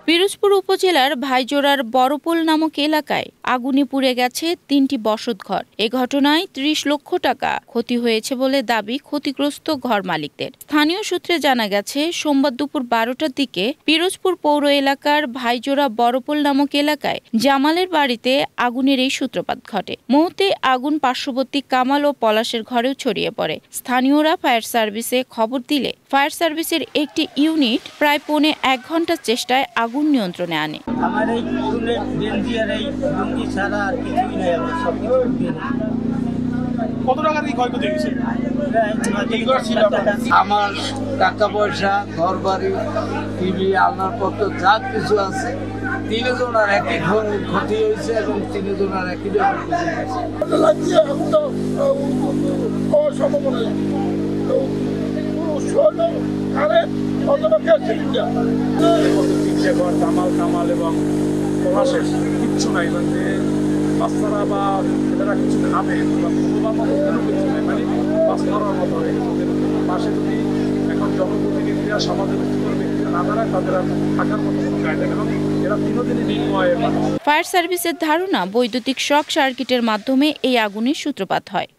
পিরোজপুর উপজেলার ভাইজোড়ার বড়পোল নামক এলাকায় আগুনে পুড়ে গেছে ৩টি বসতঘর। এ ঘটনায় ৩০ লক্ষ টাকা ক্ষতি হয়েছে বলে দাবি ক্ষতিগ্রস্ত ঘর মালিকদের। স্থানীয় সূত্রে জানা গেছে, সোমবার দুপুর ১২টার দিকে পিরোজপুর পৌর এলাকার ভাইজোড়া বড়পোল নামক এলাকায় জামালের বাড়িতে আগুনের এই সূত্রপাত ঘটে। মুহূর্তে আগুন পার্শ্ববর্তী কামাল ও পলাশের ঘরেও ছড়িয়ে পড়ে। স্থানীয়রা ফায়ার সার্ভিসে খবর দিলে ফায়ার সার্ভিসের একটি ইউনিট প্রায় পৌনে ১ ঘন্টার চেষ্টায় আগুন নিয়ন্ত্রণে আনে। আমার এই বেঞ্জিয়ার এই লুঙ্গি ছাড়া আর কিছুই নাই, আমার সব কত টাকার কি ক্ষয়ক্ষতি হয়েছে? আমার টাকা পয়সা, ঘর বাড়ি, টিভি, আলনাপত্র যা কিছু আছে, তিনজনের একই ক্ষতি হয়েছে এবং তিনজনের একই কামাল এবং পলাশের কিচ্ছু নাই, মানে বাচ্চারা বা ছেলেরা কিছু খাবে বা কিছু নাই, মানে বাস করার মতো হয়ে গেছে। পাশে যদি এখন জনপ্রতিনিধিরা সমাজের ব্যক্তিরা না দাঁড়ায়, তাদের আর থাকার মতো কোনো জায়গা নেই, কারণ এরা দিনদিনই নির্ময়। ফায়ার সার্ভিসের ধারণা, বৈদ্যুতিক শক সার্কিটের মাধ্যমে এই আগুনের সূত্রপাত হয়।